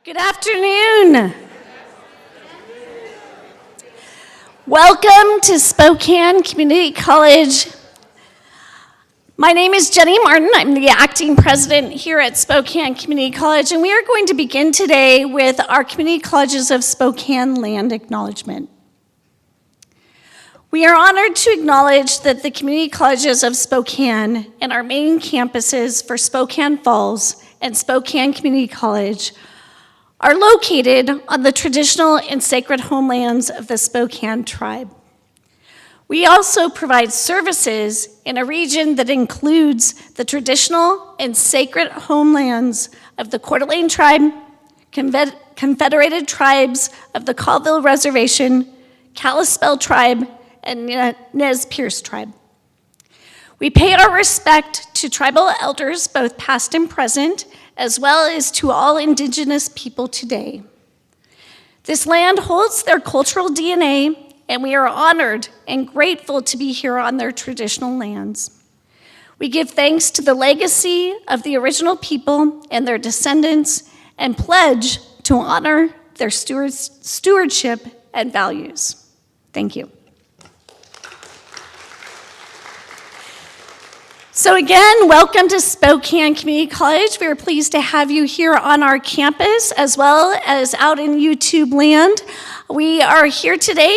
Good afternoon. Welcome to Spokane Community College. My name is Jenny Martin. I'm the acting president here at Spokane Community College, and we are going to begin today with our Community Colleges of Spokane land acknowledgement. We are honored to acknowledge that the Community Colleges of Spokane and our main campuses for Spokane Falls and Spokane Community College are located on the traditional and sacred homelands of the Spokane tribe. We also provide services in a region that includes the traditional and sacred homelands of the Coeur d'Alene tribe, Confederated Tribes of the Colville Reservation, Kalispel tribe, and Nez Perce tribe. We pay our respect to tribal elders, both past and present, as well as to all indigenous people today. This land holds their cultural DNA, and we are honored and grateful to be here on their traditional lands. We give thanks to the legacy of the original people and their descendants and pledge to honor their stewardship and values. Thank you. So again, welcome to Spokane Community College. We are pleased to have you here on our campus as well as out in YouTube land. We are here today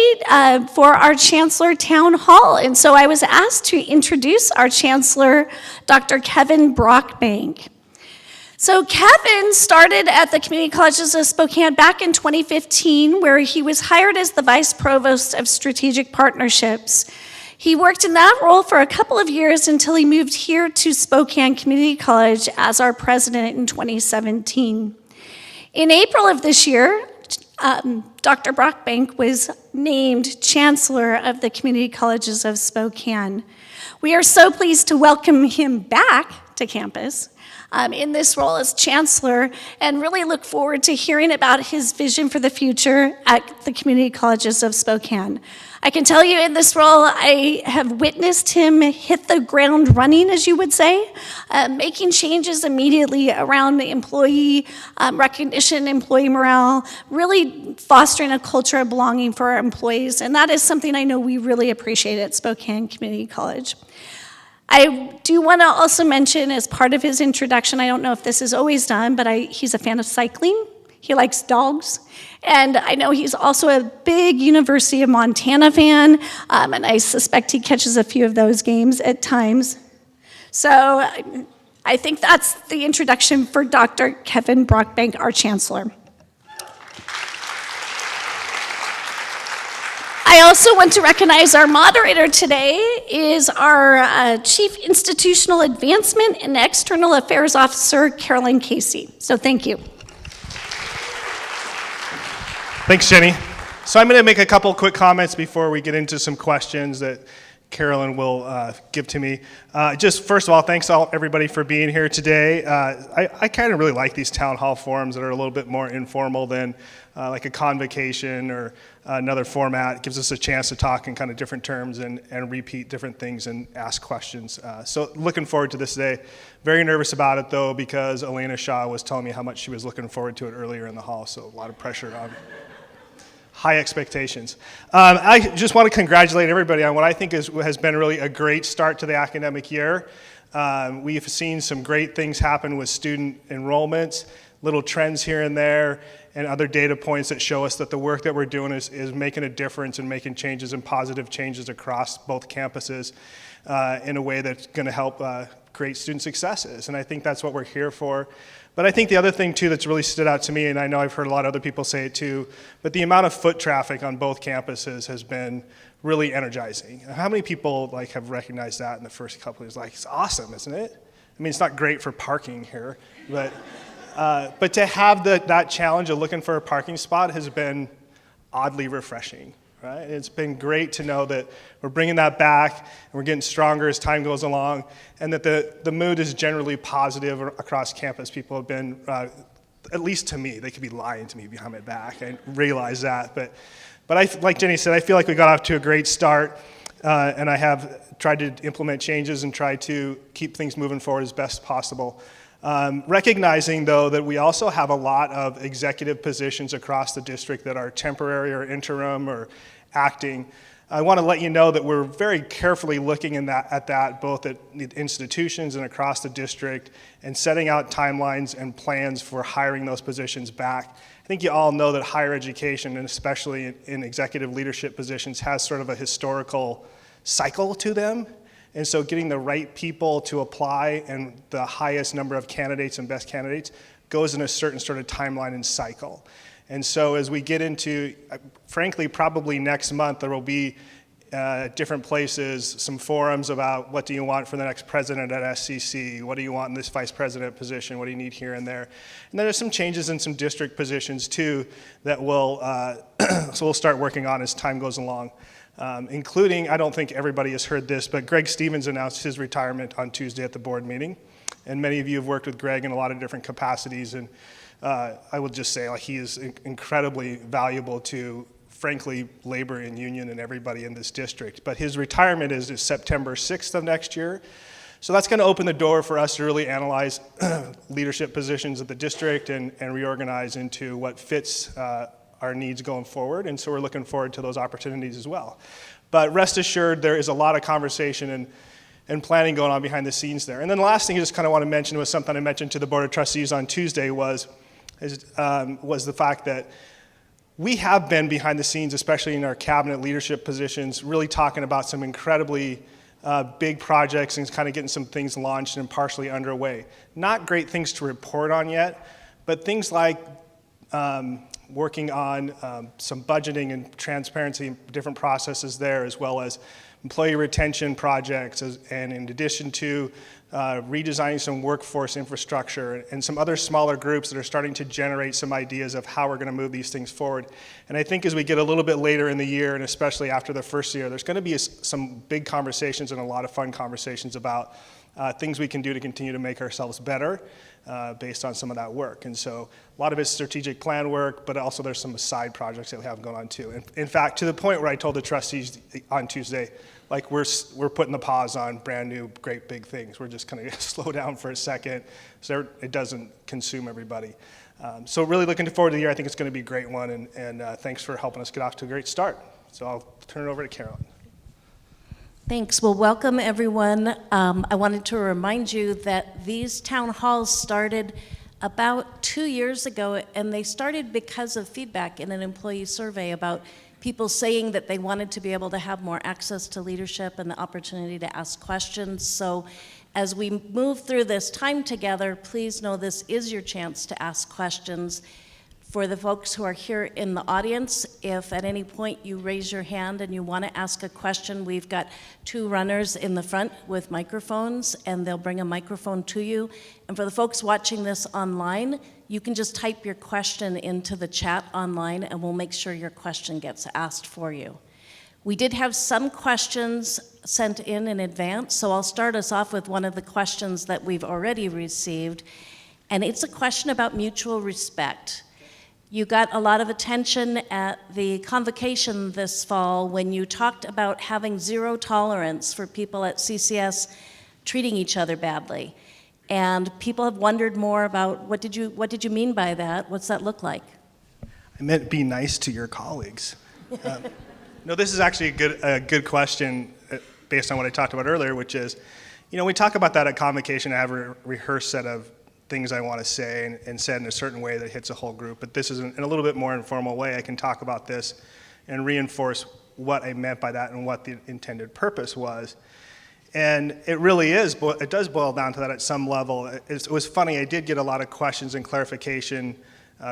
for our Chancellor Town Hall, and so I was asked to introduce our Chancellor, Dr. Kevin Brockbank. So Kevin started at the Community Colleges of Spokane back in 2015, where he was hired as the Vice Provost of Strategic Partnerships. He worked in that role for a couple of years until he moved here to Spokane Community College as our president in 2017. In April of this year, Dr. Brockbank was named Chancellor of the Community Colleges of Spokane. We are so pleased to welcome him back to campus in this role as Chancellor, and really look forward to hearing about his vision for the future at the Community Colleges of Spokane. I can tell you in this role, I have witnessed him hit the ground running, as you would say, making changes immediately around employee recognition, employee morale, really fostering a culture of belonging for our employees, and that is something I know we really appreciate at Spokane Community College. I do want to also mention, as part of his introduction, I don't know if this is always done, but he's a fan of cycling. He likes dogs. And I know he's also a big University of Montana fan, and I suspect he catches a few of those games at times. So I think that's the introduction for Dr. Kevin Brockbank, our Chancellor. I also want to recognize our moderator today is our Chief Institutional Advancement and External Affairs Officer, Carolyn Casey. So thank you. Thanks, Jenny. So I'm going to make a couple quick comments before we get into some questions that Carolyn will give to me. Just first of all, thanks everybody for being here today. I kind of really like these town hall forums that are a little bit more informal than like a convocation or another format. It gives us a chance to talk in kind of different terms and repeat different things and ask questions. So looking forward to this day. Very nervous about it though, because Elena Shaw was telling me how much she was looking forward to it earlier in the hall, so a lot of pressure on high expectations. I just want to congratulate everybody on what I think has been really a great start to the academic year. We've seen some great things happen with student enrollments, little trends here and there, and other data points that show us that the work that we're doing is making a difference and making changes and positive changes across both campuses in a way that's going to help create student successes. And I think that's what we're here for. But I think the other thing too that's really stood out to me, and I know I've heard a lot of other people say it too, but the amount of foot traffic on both campuses has been really energizing. How many people have recognized that in the first couple of years? It's awesome, isn't it? I mean, it's not great for parking here, but to have that challenge of looking for a parking spot has been oddly refreshing. Right? It's been great to know that we're bringing that back and we're getting stronger as time goes along, and that the mood is generally positive across campus. People have been, at least to me, they could be lying to me behind my back. I realize that, but like Jenny said, I feel like we got off to a great start, and I have tried to implement changes and try to keep things moving forward as best possible. Recognizing, though, that we also have a lot of executive positions across the district that are temporary or interim or acting, I want to let you know that we're very carefully looking at that, both at the institutions and across the district, and setting out timelines and plans for hiring those positions back. I think you all know that higher education, and especially in executive leadership positions, has sort of a historical cycle to them. And so getting the right people to apply and the highest number of candidates and best candidates goes in a certain sort of timeline and cycle. And so as we get into, frankly, probably next month, there will be different places, some forums about what do you want for the next president at SCC, what do you want in this vice president position, what do you need here and there. And then there's some changes in some district positions too that we'll, so we'll start working on as time goes along. Including, I don't think everybody has heard this, but Greg Stevens announced his retirement on Tuesday at the board meeting. And many of you have worked with Greg in a lot of different capacities, and I will just say, like, he is incredibly valuable to, frankly, labor and union and everybody in this district. But his retirement is September 6th of next year. So that's going to open the door for us to really analyze leadership positions at the district and reorganize into what fits our needs going forward. And so we're looking forward to those opportunities as well. But rest assured, there is a lot of conversation and planning going on behind the scenes there. And then the last thing I just kind of want to mention was something I mentioned to the Board of Trustees on Tuesday was the fact that we have been behind the scenes, especially in our cabinet leadership positions, really talking about some incredibly big projects and kind of getting some things launched and partially underway. Not great things to report on yet, but things like working on some budgeting and transparency, different processes there, as well as employee retention projects, and in addition to redesigning some workforce infrastructure and some other smaller groups that are starting to generate some ideas of how we're going to move these things forward. And I think as we get a little bit later in the year, and especially after the first year, there's going to be some big conversations and a lot of fun conversations about things we can do to continue to make ourselves better based on some of that work. And so a lot of it's strategic plan work, but also there's some side projects that we have going on too. And in fact, to the point where I told the trustees on Tuesday, like we're putting the pause on brand new, great big things. We're just going to slow down for a second so it doesn't consume everybody. So really looking forward to the year. I think it's going to be a great one, and thanks for helping us get off to a great start. So I'll turn it over to Carolyn. Thanks. Well, welcome everyone. I wanted to remind you that these town halls started about 2 years ago, and they started because of feedback in an employee survey about people saying that they wanted to be able to have more access to leadership and the opportunity to ask questions. So as we move through this time together, please know this is your chance to ask questions. For the folks who are here in the audience, if at any point you raise your hand and you want to ask a question, we've got 2 runners in the front with microphones, and they'll bring a microphone to you. And for the folks watching this online, you can just type your question into the chat online, and we'll make sure your question gets asked for you. We did have some questions sent in advance, so I'll start us off with one of the questions that we've already received, and it's a question about mutual respect. You got a lot of attention at the convocation this fall when you talked about having zero tolerance for people at CCS treating each other badly. And people have wondered more about what did you mean by that? What's that look like? I meant be nice to your colleagues. No, this is actually a good question based on what I talked about earlier, which is, we talk about that at convocation. I have a rehearsed set of things I want to say and said in a certain way that hits a whole group. But this is in a little bit more informal way. I can talk about this and reinforce what I meant by that and what the intended purpose was. And it really is, it does boil down to that at some level. It was funny, I did get a lot of questions and clarification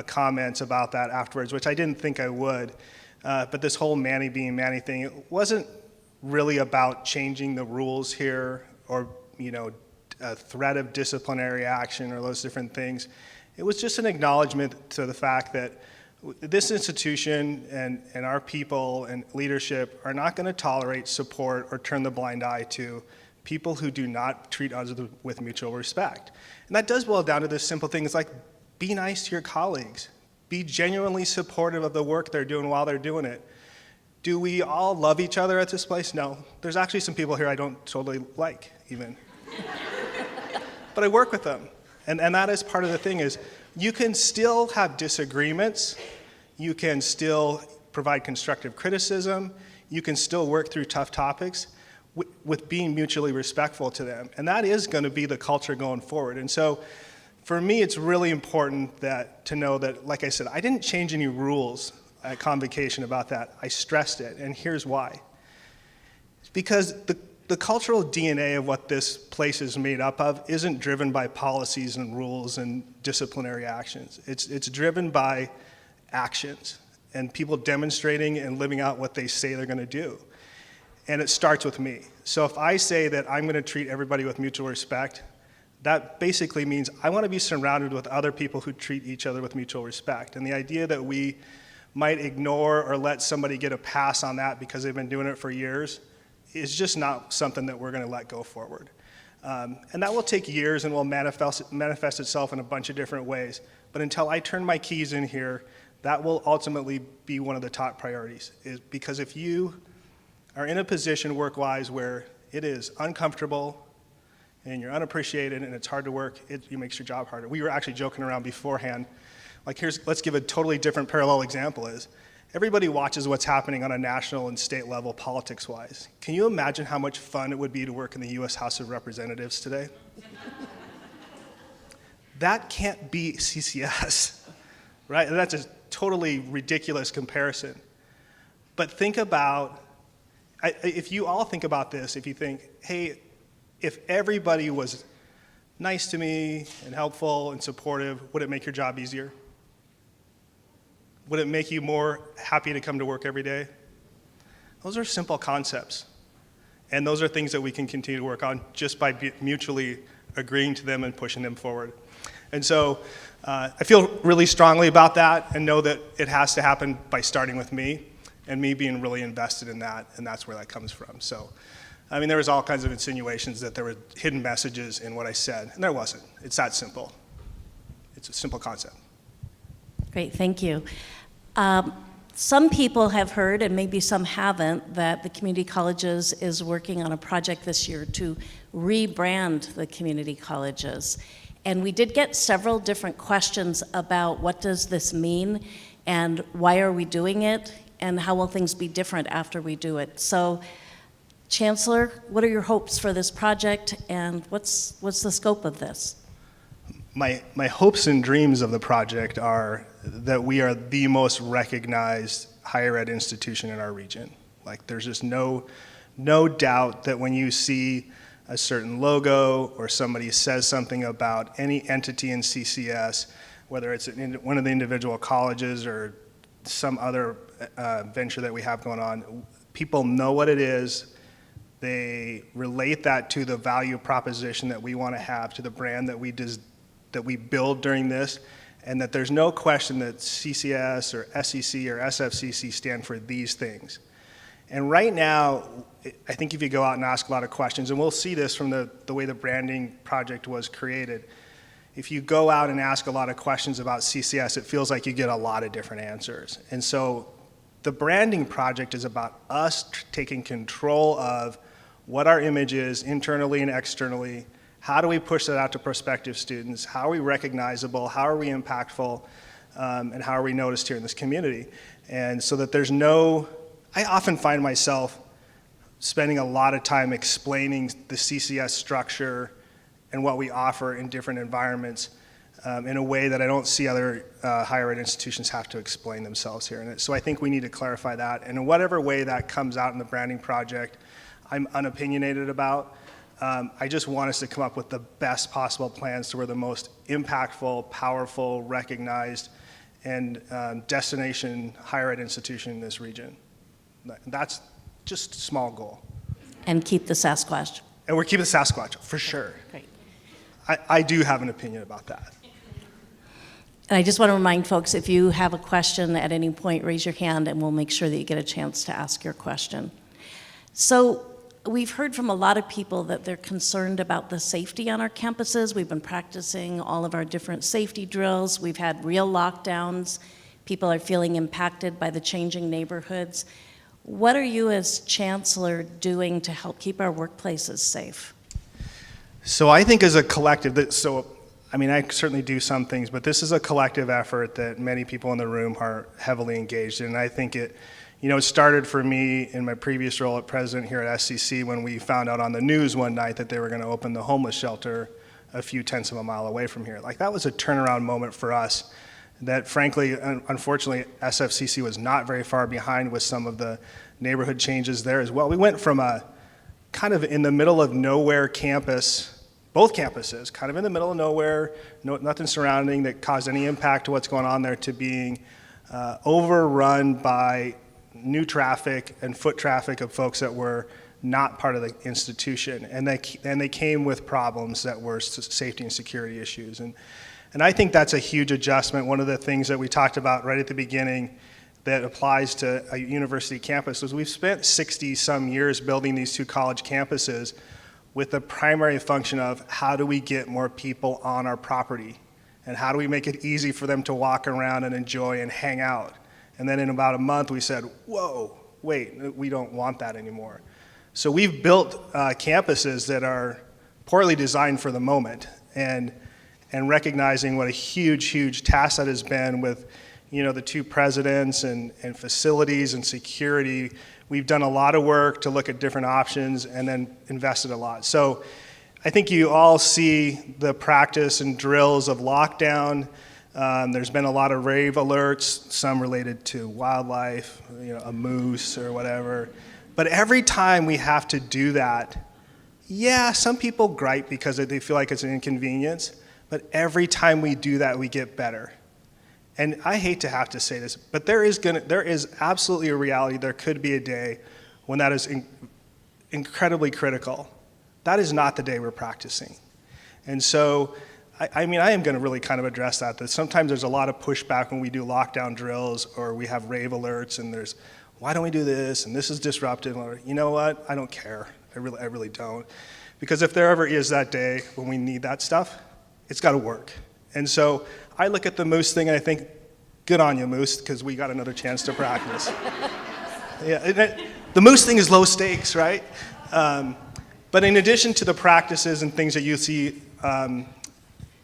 comments about that afterwards, which I didn't think I would. But this whole Manny being Manny thing, it wasn't really about changing the rules here or, a threat of disciplinary action or those different things. It was just an acknowledgement to the fact that this institution and our people and leadership are not going to tolerate, support, or turn the blind eye to people who do not treat others with mutual respect. And that does boil down to this simple thing. It's like, be nice to your colleagues. Be genuinely supportive of the work they're doing while they're doing it. Do we all love each other at this place? No. There's actually some people here I don't totally like, even. But I work with them, And that is part of the thing is you can still have disagreements, you can still provide constructive criticism, you can still work through tough topics with being mutually respectful to them. And that is going to be the culture going forward. And so for me, it's really important to know that, like I said, I didn't change any rules at Convocation about that. I stressed it, and here's why. It's because the cultural DNA of what this place is made up of isn't driven by policies and rules and disciplinary actions. It's driven by actions and people demonstrating and living out what they say they're going to do. And it starts with me. So if I say that I'm going to treat everybody with mutual respect, that basically means I want to be surrounded with other people who treat each other with mutual respect. And the idea that we might ignore or let somebody get a pass on that because they've been doing it for years is just not something that we're going to let go forward. And that will take years and will manifest itself in a bunch of different ways. But until I turn my keys in here, that will ultimately be one of the top priorities. Because if you are in a position work-wise where it is uncomfortable and you're unappreciated and it's hard to work, it makes your job harder. We were actually joking around beforehand. Like let's give a totally different parallel example is, everybody watches what's happening on a national and state level politics-wise. Can you imagine how much fun it would be to work in the U.S. House of Representatives today? That can't be CCS, right? That's a totally ridiculous comparison. But think about, if you all think about this, if you think, hey, if everybody was nice to me and helpful and supportive, would it make your job easier? Would it make you more happy to come to work every day? Those are simple concepts. And those are things that we can continue to work on just by mutually agreeing to them and pushing them forward. And so I feel really strongly about that and know that it has to happen by starting with me and me being really invested in that, and that's where that comes from. So, I mean, there was all kinds of insinuations that there were hidden messages in what I said, and there wasn't. It's that simple. It's a simple concept. Great, thank you. Some people have heard, and maybe some haven't, that the community colleges is working on a project this year to rebrand the community colleges. And we did get several different questions about what does this mean, and why are we doing it, and how will things be different after we do it. So, Chancellor, what are your hopes for this project, and what's the scope of this? My hopes and dreams of the project are that we are the most recognized higher ed institution in our region. Like, there's just no doubt that when you see a certain logo or somebody says something about any entity in CCS, whether it's one of the individual colleges or some other venture that we have going on, people know what it is. They relate that to the value proposition that we want to have, to the brand that we build during this, and that there's no question that CCS or SEC or SFCC stand for these things. And right now, I think if you go out and ask a lot of questions, and we'll see this from the way the branding project was created, if you go out and ask a lot of questions about CCS, it feels like you get a lot of different answers. And so the branding project is about us taking control of what our image is internally and externally. How do we push that out to prospective students? How are we recognizable? How are we impactful? And how are we noticed here in this community? And so that there's I often find myself spending a lot of time explaining the CCS structure and what we offer in different environments in a way that I don't see other higher ed institutions have to explain themselves here. And so I think we need to clarify that. And in whatever way that comes out in the branding project, I'm unopinionated about. I just want us to come up with the best possible plans to where the most impactful, powerful, recognized, and destination higher ed institution in this region. That's just a small goal. And keep the Sasquatch. And we're keeping the Sasquatch, for sure. Great. I do have an opinion about that. And I just want to remind folks, if you have a question at any point, raise your hand and we'll make sure that you get a chance to ask your question. So we've heard from a lot of people that they're concerned about the safety on our campuses. We've been practicing all of our different safety drills. We've had real lockdowns. People are feeling impacted by the changing neighborhoods. What are you as chancellor doing to help keep our workplaces safe? So I think as a collective, I mean, I certainly do some things, but this is a collective effort that many people in the room are heavily engaged in. And I think it started for me in my previous role at president here at SCC when we found out on the news one night that they were going to open the homeless shelter a few tenths of a mile away from here. Like, that was a turnaround moment for us that, frankly, unfortunately, SFCC was not very far behind with some of the neighborhood changes there as well. We went from a kind of in the middle of nowhere campus, both campuses, kind of in the middle of nowhere, nothing surrounding that caused any impact to what's going on there, to being overrun by new traffic and foot traffic of folks that were not part of the institution. And they came with problems that were safety and security issues. And I think that's a huge adjustment. One of the things that we talked about right at the beginning that applies to a university campus was we've spent 60-some years building these two college campuses with the primary function of how do we get more people on our property, and how do we make it easy for them to walk around and enjoy and hang out. And then in about a month we said, whoa, wait, we don't want that anymore. So we've built campuses that are poorly designed for the moment, and recognizing what a huge task that has been with the two presidents and facilities and security. We've done a lot of work to look at different options and then invested a lot. So I think you all see the practice and drills of lockdown. There's been a lot of rave alerts, some related to wildlife, a moose or whatever. But every time we have to do that, yeah, some people gripe because they feel like it's an inconvenience, but every time we do that, we get better. And I hate to have to say this, but there is absolutely a reality. There could be a day when that is incredibly critical. That is not the day we're practicing. And so, I am going to really kind of address that sometimes there's a lot of pushback when we do lockdown drills or we have rave alerts and there's, why don't we do this? And this is disruptive. Or, you know what? I don't care. I really don't. Because if there ever is that day when we need that stuff, it's got to work. And so I look at the Moose thing and I think, good on you, Moose, because we got another chance to practice. Yeah, the Moose thing is low stakes, right? But in addition to the practices and things that you see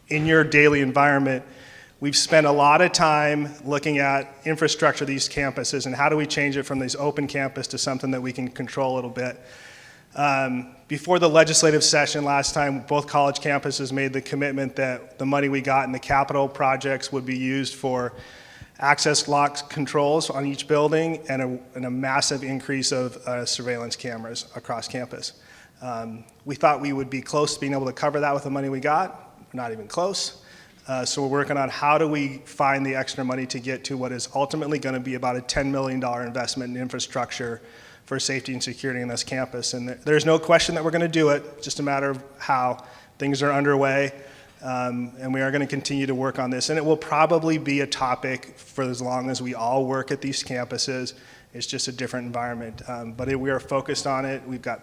in your daily environment, we've spent a lot of time looking at infrastructure of these campuses and how do we change it from these open campus to something that we can control a little bit. Before the legislative session last time, both college campuses made the commitment that the money we got in the capital projects would be used for access lock controls on each building and a massive increase of surveillance cameras across campus. We thought we would be close to being able to cover that with the money we got. We're not even close. So we're working on how do we find the extra money to get to what is ultimately going to be about a $10 million investment in infrastructure for safety and security in this campus. And there's no question that we're going to do it, just a matter of how. Things are underway, and we are going to continue to work on this. And it will probably be a topic for as long as we all work at these campuses. It's just a different environment. But we are focused on it. We've got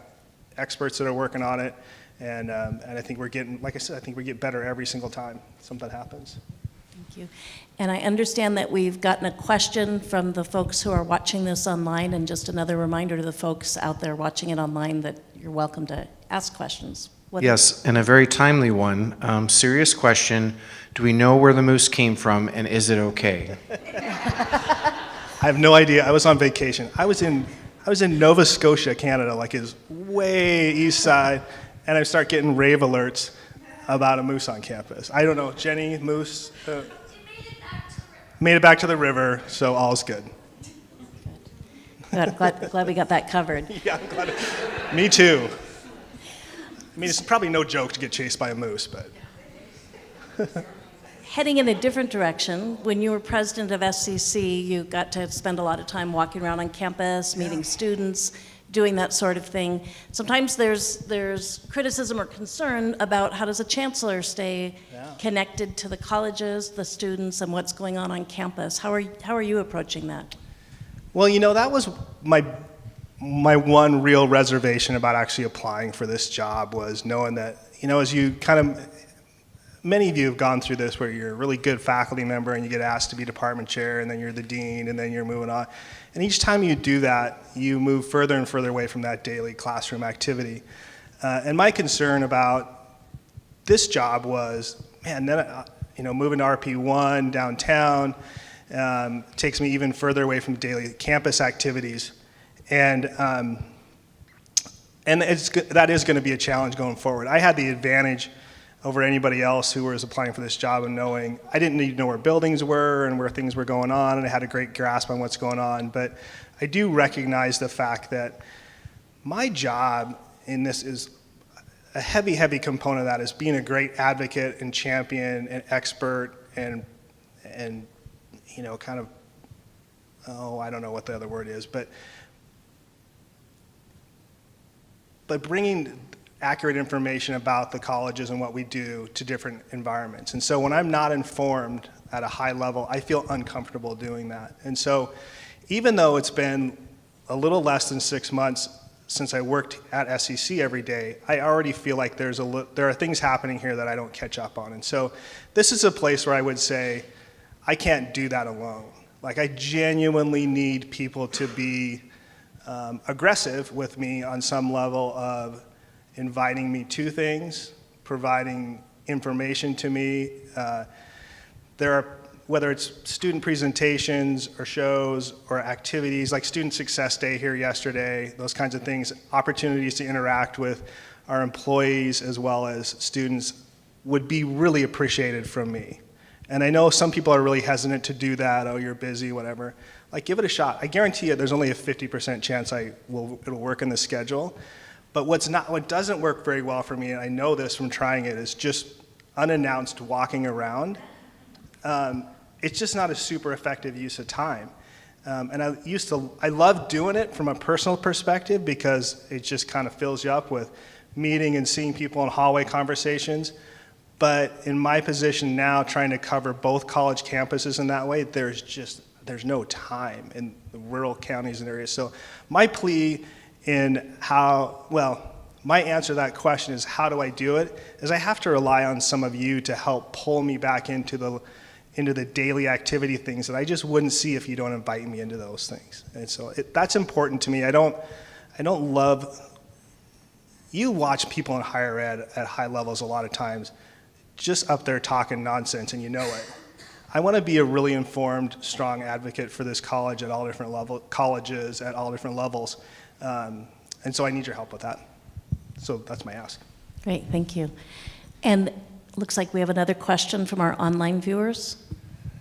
experts that are working on it. And I think we're getting, like I said, I think we get better every single time something happens. Thank you. And I understand that we've gotten a question from the folks who are watching this online, and just another reminder to the folks out there watching it online that you're welcome to ask questions. Yes, and a very timely one. Serious question. Do we know where the moose came from, and is it okay? I have no idea. I was on vacation. I was in Nova Scotia, Canada, like is way east side, and I start getting rave alerts about a moose on campus. I don't know, Jenny, moose? Made it back to the river, so all's good. Glad we got that covered. Yeah, I'm glad. Me too. I mean, it's probably no joke to get chased by a moose, but. Heading in a different direction, when you were president of SCC, you got to spend a lot of time walking around on campus, meeting students, doing that sort of thing. Sometimes there's criticism or concern about how does a chancellor stay connected to the colleges, the students, and what's going on campus. How are you approaching that? Well, that was my one real reservation about actually applying for this job, was knowing that, as you many of you have gone through this where you're a really good faculty member and you get asked to be department chair and then you're the dean and then you're moving on. And each time you do that, you move further and further away from that daily classroom activity. And my concern about this job was man, then, moving to RP1 downtown takes me even further away from daily campus activities. And that is going to be a challenge going forward. I had the advantage over anybody else who was applying for this job and knowing I didn't need to know where buildings were and where things were going on, and I had a great grasp on what's going on. But I do recognize the fact that my job in this is a heavy, heavy component of that is being a great advocate and champion and expert and kind of, I don't know what the other word is, but bringing accurate information about the colleges and what we do to different environments. And so when I'm not informed at a high level, I feel uncomfortable doing that. And so even though it's been a little less than 6 months since I worked at SEC every day, I already feel like there are things happening here that I don't catch up on. And so this is a place where I would say, I can't do that alone. Like, I genuinely need people to be aggressive with me on some level of inviting me to things, providing information to me. Whether it's student presentations or shows or activities like Student Success Day here yesterday, those kinds of things, opportunities to interact with our employees as well as students would be really appreciated from me. And I know some people are really hesitant to do that. Oh, you're busy, whatever. Like, give it a shot. I guarantee you there's only a 50% chance it'll work in the schedule. But what doesn't work very well for me, and I know this from trying it, is just unannounced walking around. It's just not a super effective use of time. And I love doing it from a personal perspective because it just kind of fills you up with meeting and seeing people in hallway conversations. But in my position now, trying to cover both college campuses in that way, there's no time in the rural counties and areas. So my plea my answer to that question is, how do I do it? Is I have to rely on some of you to help pull me back into the daily activity things that I just wouldn't see if you don't invite me into those things. And so that's important to me. I don't love, you watch people in higher ed at high levels a lot of times just up there talking nonsense, and you know it. I want to be a really informed, strong advocate for this college at all different colleges at all different levels. And so I need your help with that. So that's my ask. Great, thank you. And looks like we have another question from our online viewers.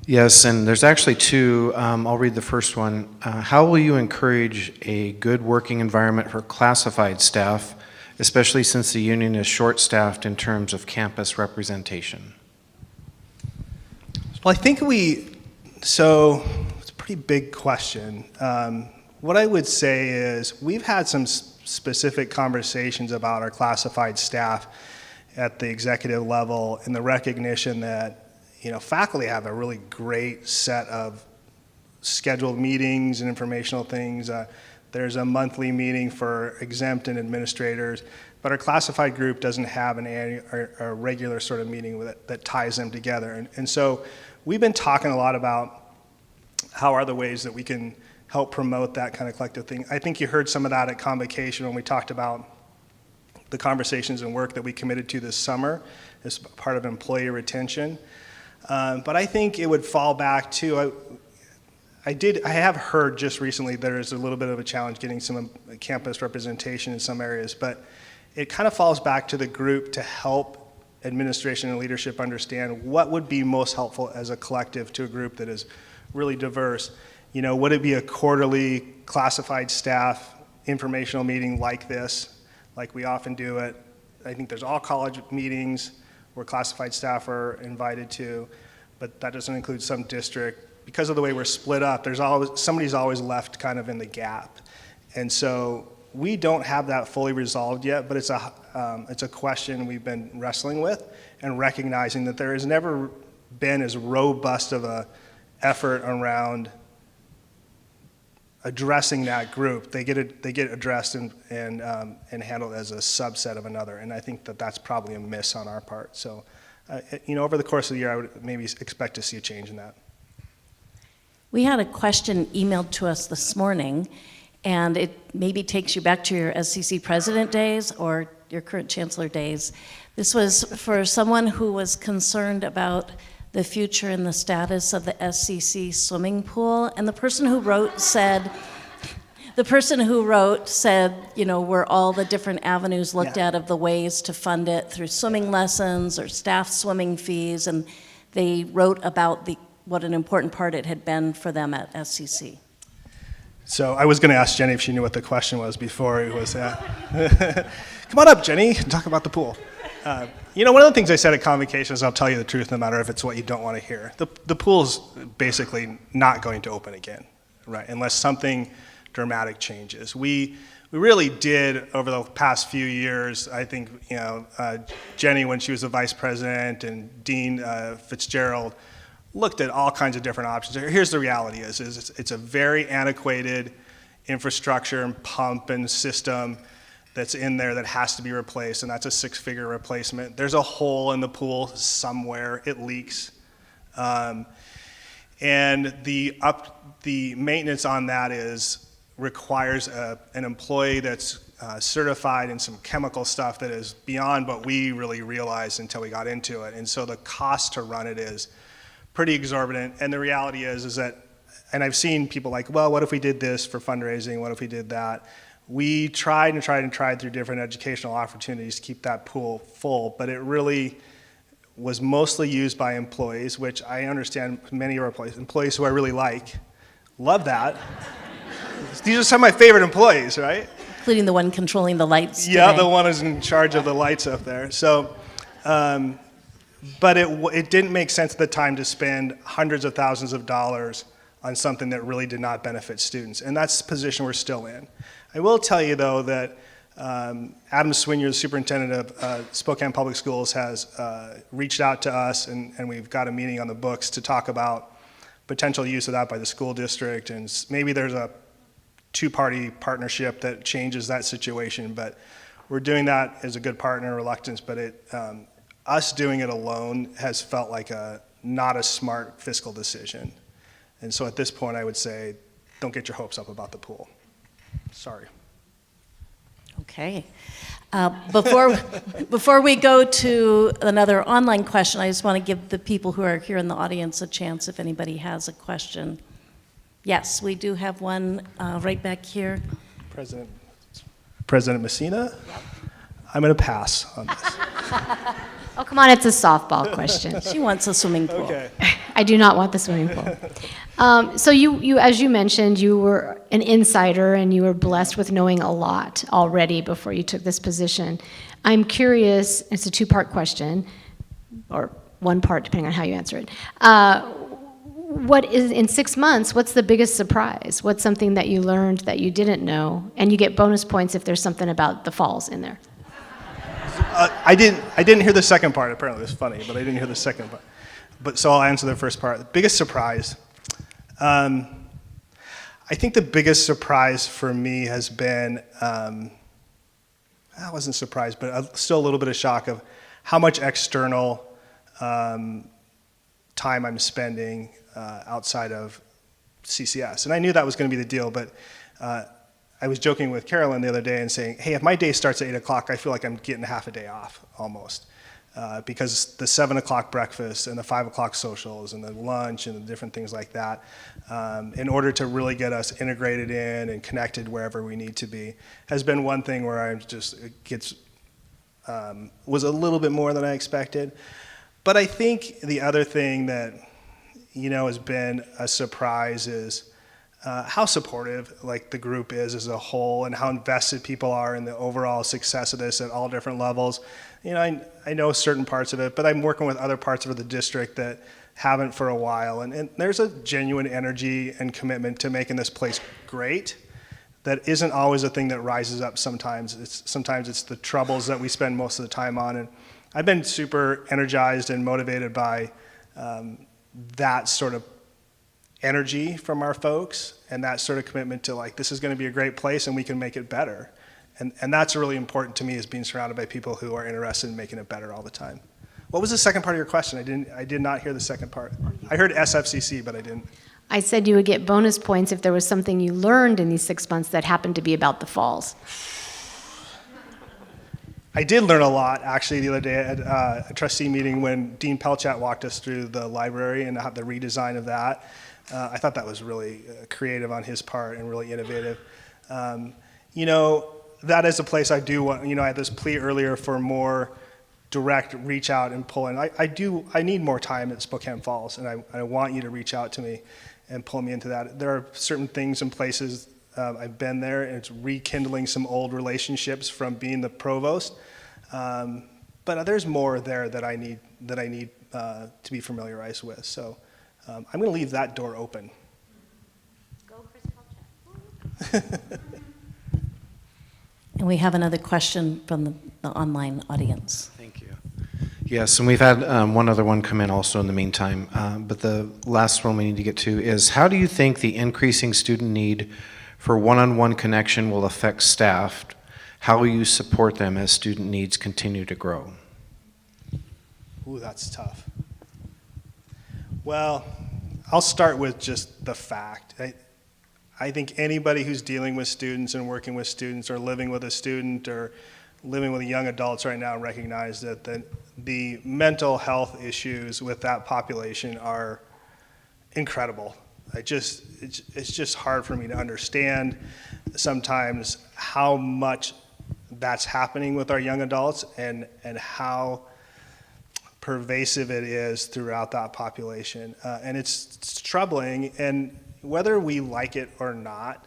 Yes, and there's actually two. I'll read the first one. How will you encourage a good working environment for classified staff, especially since the union is short-staffed in terms of campus representation? Well, I think it's a pretty big question. What I would say is we've had some specific conversations about our classified staff at the executive level and the recognition that faculty have a really great set of scheduled meetings and informational things. There's a monthly meeting for exempt and administrators, but our classified group doesn't have a regular sort of meeting that ties them together. And so we've been talking a lot about how are the ways that we can help promote that kind of collective thing. I think you heard some of that at Convocation when we talked about the conversations and work that we committed to this summer as part of employee retention. But I think it would fall back to, I have heard just recently there is a little bit of a challenge getting some campus representation in some areas, but it kind of falls back to the group to help administration and leadership understand what would be most helpful as a collective to a group that is really diverse. Would it be a quarterly classified staff informational meeting like this, like we often do it? I think there's all college meetings where classified staff are invited to, but that doesn't include some district. Because of the way we're split up, somebody's always left kind of in the gap. And so we don't have that fully resolved yet, but it's a question we've been wrestling with and recognizing that there has never been as robust of a effort around addressing that group. They get addressed and handled as a subset of another, and I think that's probably a miss on our part. So, over the course of the year, I would maybe expect to see a change in that. We had a question emailed to us this morning, and it maybe takes you back to your SCC president days or your current chancellor days. This was for someone who was concerned about the future and the status of the SCC swimming pool. And the person who wrote said, you know, were all the different avenues looked Yeah. at of the ways to fund it through swimming lessons or staff swimming fees, and they wrote about what an important part it had been for them at SCC. So I was going to ask Jenny if she knew what the question was before it was. Come on up, Jenny, and talk about the pool. You know, one of the things I said at convocation is I'll tell you the truth no matter if it's what you don't want to hear. The pool's basically not going to open again, right? Unless something dramatic changes. We really did over the past few years. I think, you know, Jenny, when she was the vice president, and Dean Fitzgerald looked at all kinds of different options. Here's the reality: is it's a very antiquated infrastructure and pump and system that's in there that has to be replaced, and that's a six-figure replacement. There's a hole in the pool somewhere; it leaks, and the maintenance on that requires an employee that's certified in some chemical stuff that is beyond what we really realized until we got into it, and so the cost to run it is pretty exorbitant. And the reality is that, and I've seen people like, well, what if we did this for fundraising? What if we did that? We tried through different educational opportunities to keep that pool full, but it really was mostly used by employees, which I understand many of our employees who I really love that. These are some of my favorite employees, right? Including the one controlling the lights Yeah, today. the one who's in charge of the lights up there. So, but it didn't make sense at the time to spend hundreds of thousands of dollars on something that really did not benefit students, and that's the position we're still in. I will tell you, though, that Adam Swinier, the superintendent of Spokane Public Schools, has reached out to us, and we've got a meeting on the books to talk about potential use of that by the school district, and maybe there's a two-party partnership that changes that situation, but we're doing that as a good partner, reluctance, but us doing it alone has felt like not a smart fiscal decision. And so at this point, I would say, don't get your hopes up about the pool. Sorry. Okay. Before we go to another online question, I just want to give the people who are here in the audience a chance if anybody has a question. Yes, we do have one right back here. President Messina? Yep. I'm going to pass on this. Oh, come on, it's a softball question. She wants a swimming pool. Okay. I do not want the swimming pool. So you, as you mentioned, you were an insider and you were blessed with knowing a lot already before you took this position. I'm curious, it's a two-part question, or one part depending on how you answer it. What is, in 6 months, what's the biggest surprise? What's something that you learned that you didn't know? And you get bonus points if there's something about the falls in there. I didn't hear the second part. Apparently, it was funny, but I didn't hear the second part. But so I'll answer the first part. The biggest surprise. I think the biggest surprise for me has been, I wasn't surprised, but still a little bit of shock of how much external time I'm spending outside of CCS. And I knew that was going to be the deal, but I was joking with Carolyn the other day and saying, hey, if my day starts at 8 o'clock, I feel like I'm getting half a day off almost. Because the 7 o'clock breakfast and the 5 o'clock socials and the lunch and the different things like that, in order to really get us integrated in and connected wherever we need to be, has been one thing where I just, was a little bit more than I expected. But I think the other thing that, has been a surprise is how supportive the group is as a whole and how invested people are in the overall success of this at all different levels. I know certain parts of it, but I'm working with other parts of the district that haven't for a while. And there's a genuine energy and commitment to making this place great that isn't always a thing that rises up sometimes. Sometimes it's the troubles that we spend most of the time on. And I've been super energized and motivated by that sort of energy from our folks and that sort of commitment to this is going to be a great place and we can make it better. And that's really important to me, is being surrounded by people who are interested in making it better all the time. What was the second part of your question? I did not hear the second part. I heard SFCC, but I didn't. I said you would get bonus points if there was something you learned in these 6 months that happened to be about the falls. I did learn a lot, actually, the other day at a trustee meeting when Dean Pelchat walked us through the library and the redesign of that. I thought that was really creative on his part and really innovative. You know, that is a place I do want, you know, I had this plea earlier for more direct reach out and pull in. I need more time at Spokane Falls, and I want you to reach out to me and pull me into that. There are certain things and places I've been there, and it's rekindling some old relationships from being the provost. But there's more there that I need to be familiarized with. So I'm going to leave that door open. Go, Chris Pelchat. And we have another question from the online audience. Thank you. Yes, and we've had one other one come in also in the meantime. But the last one we need to get to is, how do you think the increasing student need for one-on-one connection will affect staff? How will you support them as student needs continue to grow? Ooh, that's tough. Well, I'll start with just the fact. I think anybody who's dealing with students and working with students or living with a student or living with young adults right now recognize that the mental health issues with that population are incredible. It's just hard for me to understand sometimes how much that's happening with our young adults and how pervasive it is throughout that population. And it's troubling, and whether we like it or not,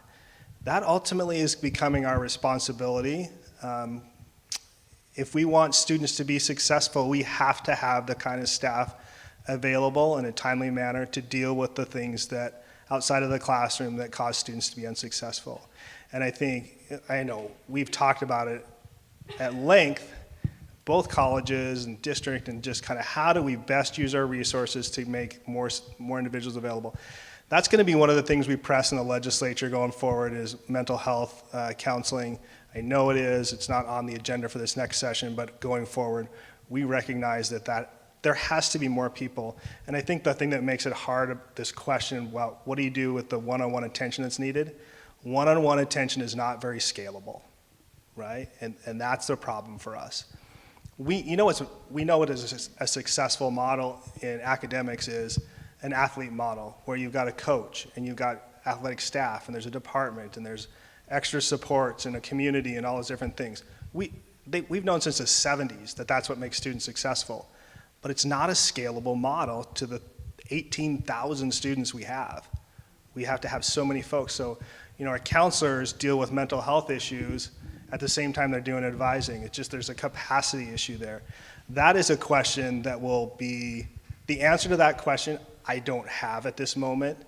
that ultimately is becoming our responsibility. If we want students to be successful, we have to have the kind of staff available in a timely manner to deal with the things that outside of the classroom that cause students to be unsuccessful. And I know we've talked about it at length, both colleges and district, and just kind of how do we best use our resources to make more individuals available. That's going to be one of the things we press in the legislature going forward is mental health counseling. I know it is. It's not on the agenda for this next session, but going forward, we recognize that there has to be more people. And I think the thing that makes it hard, this question, well, what do you do with the one-on-one attention that's needed? One-on-one attention is not very scalable, right? And that's the problem for us. We know what is a successful model in academics is an athlete model where you've got a coach and you've got athletic staff and there's a department and there's extra supports and a community and all those different things. We've known since the 70s that that's what makes students successful, but it's not a scalable model to the 18,000 students we have. We have to have so many folks. So, you know, our counselors deal with mental health issues at the same time they're doing advising. It's just there's a capacity issue there. That is a question that will be, the answer to that question I don't have at this moment.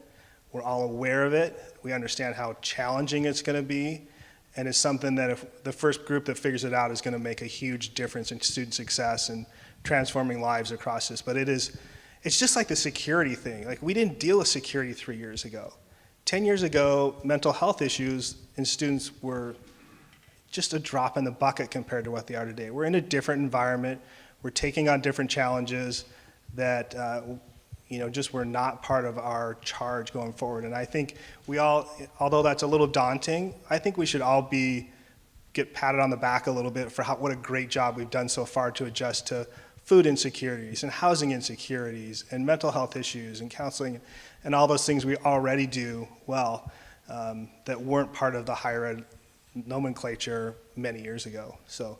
We're all aware of it. We understand how challenging it's going to be. And it's something that if the first group that figures it out is going to make a huge difference in student success and transforming lives across this. But it's just like the security thing. Like, we didn't deal with security 3 years ago. 10 years ago, mental health issues in students were just a drop in the bucket compared to what they are today. We're in a different environment. We're taking on different challenges that just were not part of our charge going forward. And I think we all, although that's a little daunting, I think we should all get patted on the back a little bit for what a great job we've done so far to adjust to food insecurities and housing insecurities and mental health issues and counseling and all those things we already do well that weren't part of the higher ed nomenclature many years ago. So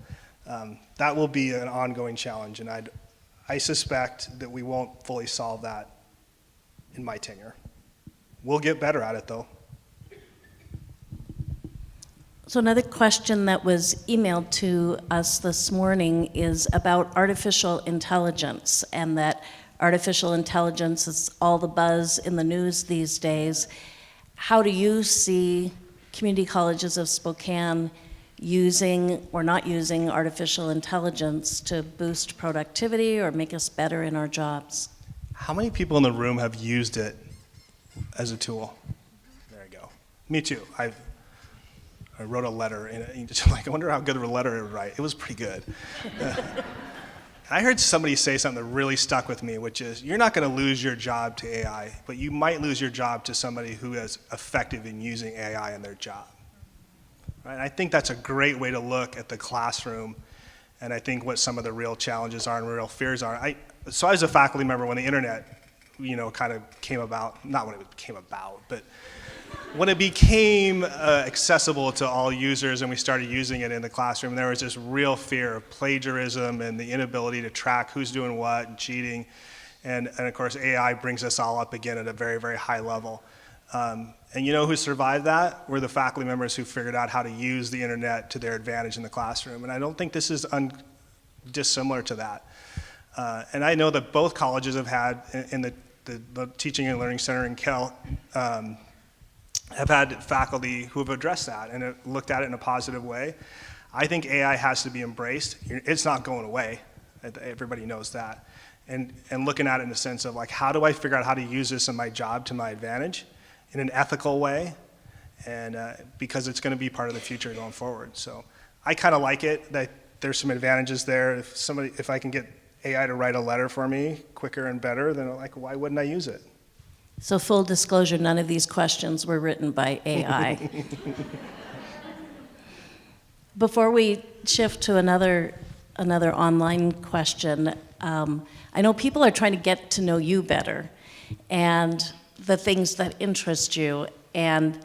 that will be an ongoing challenge, and I suspect that we won't fully solve that in my tenure. We'll get better at it, though. So another question that was emailed to us this morning is about artificial intelligence, and that artificial intelligence is all the buzz in the news these days. How do you see community colleges of Spokane using or not using artificial intelligence to boost productivity or make us better in our jobs? How many people in the room have used it as a tool? There you go. Me too. I wrote a letter, and I wonder how good of a letter it would write. It was pretty good. I heard somebody say something that really stuck with me, which is, you're not going to lose your job to AI, but you might lose your job to somebody who is effective in using AI in their job. Right? And I think that's a great way to look at the classroom and I think what some of the real challenges are and real fears are. So I was a faculty member when the internet, kind of came about, not when it came about, but when it became accessible to all users and we started using it in the classroom, there was this real fear of plagiarism and the inability to track who's doing what and cheating. And of course, AI brings us all up again at a very, very high level. And you know who survived that? Were the faculty members who figured out how to use the internet to their advantage in the classroom. And I don't think this is dissimilar to that. And I know that both colleges have had, in the Teaching and Learning Center in Kell, have had faculty who have addressed that and have looked at it in a positive way. I think AI has to be embraced. It's not going away. Everybody knows that. And looking at it in the sense of, like, how do I figure out how to use this in my job to my advantage in an ethical way? And because it's going to be part of the future going forward. So I kind of like it, that there's some advantages there. If I can get AI to write a letter for me quicker and better, then why wouldn't I use it? So full disclosure, none of these questions were written by AI. Before we shift to another online question, I know people are trying to get to know you better and the things that interest you. And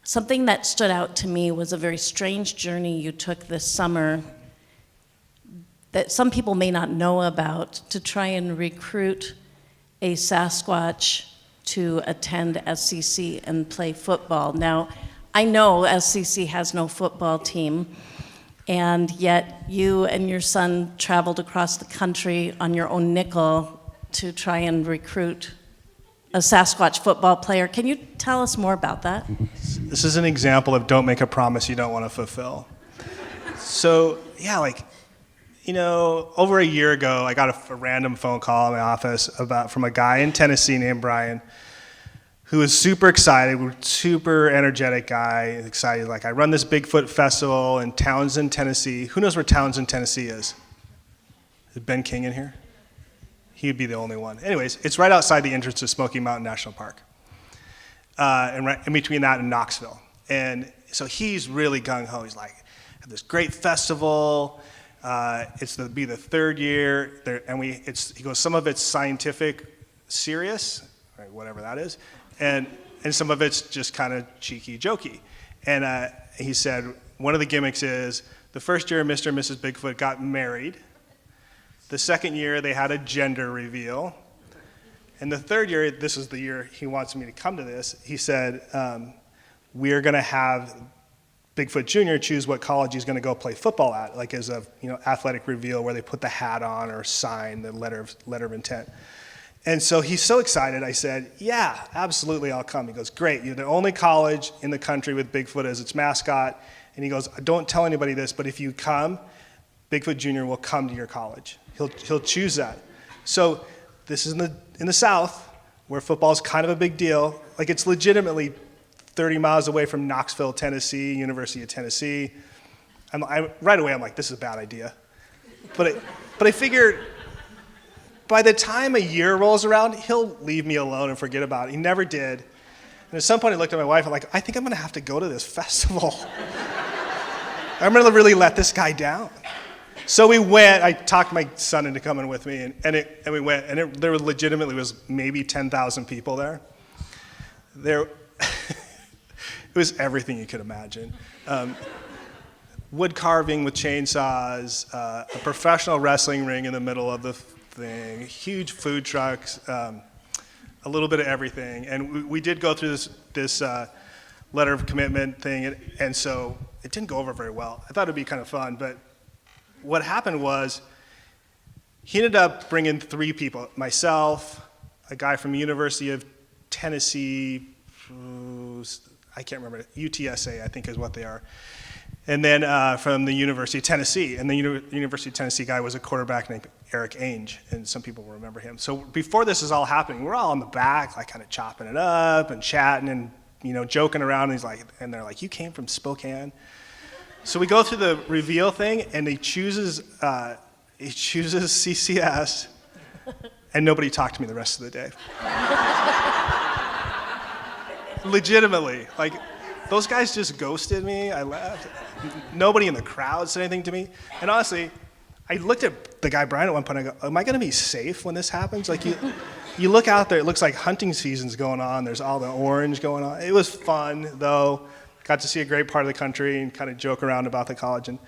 something that stood out to me was a very strange journey you took this summer that some people may not know about to try and recruit a Sasquatch to attend SCC and play football. Now, I know SCC has no football team, and yet you and your son traveled across the country on your own nickel to try and recruit a Sasquatch football player. Can you tell us more about that? This is an example of don't make a promise you don't want to fulfill. So, yeah, over a year ago, I got a random phone call in my office from a guy in Tennessee named Brian, who was super excited, super energetic guy, excited. I run this Bigfoot festival in Townsend, Tennessee. Who knows where Townsend, Tennessee is? Is Ben King in here? He'd be the only one. Anyways, it's right outside the entrance to Smoky Mountain National Park, and right in between that and Knoxville. And so he's really gung-ho. He's like, have this great festival. It's to be the third year, he goes, some of it's scientific, serious, right, whatever that is, and some of it's just kind of cheeky, jokey. And he said, one of the gimmicks is, the first year Mr. and Mrs. Bigfoot got married. The second year they had a gender reveal. And the third year, this is the year he wants me to come to this, he said, we're gonna have Bigfoot Jr. choose what college he's going to go play football at, as a athletic reveal where they put the hat on or sign the letter of intent. And so he's so excited. I said, yeah, absolutely, I'll come. He goes, great. You're the only college in the country with Bigfoot as its mascot. And he goes, don't tell anybody this, but if you come, Bigfoot Jr. will come to your college. He'll choose that. So this is in the South, where football is kind of a big deal. It's legitimately 30 miles away from Knoxville, Tennessee, University of Tennessee. Right away, I'm like, this is a bad idea. But I figured by the time a year rolls around, he'll leave me alone and forget about it. He never did. And at some point, I looked at my wife, I'm like, I think I'm gonna have to go to this festival. I'm gonna really let this guy down. So we went, I talked my son into coming with me, and we went, and there legitimately was maybe 10,000 people there. It was everything you could imagine. Wood carving with chainsaws, a professional wrestling ring in the middle of the thing, huge food trucks, a little bit of everything. And we did go through this letter of commitment thing, and so it didn't go over very well. I thought it'd be kind of fun, but what happened was he ended up bringing 3 people, myself, a guy from University of Tennessee, I can't remember, UTSA, I think is what they are. And then from the University of Tennessee. And the University of Tennessee guy was a quarterback named Eric Ainge, and some people will remember him. So before this is all happening, we're all in the back, kind of chopping it up and chatting and, joking around. And they're like, you came from Spokane? So we go through the reveal thing, and he chooses CCS, and nobody talked to me the rest of the day. Legitimately, those guys just ghosted me. I left. Nobody in the crowd said anything to me. And honestly, I looked at the guy Brian at one point. I go, "Am I going to be safe when this happens?" Like you look out there, it looks like hunting season's going on. There's all the orange going on. It was fun though. Got to see a great part of the country and kind of joke around about the college. And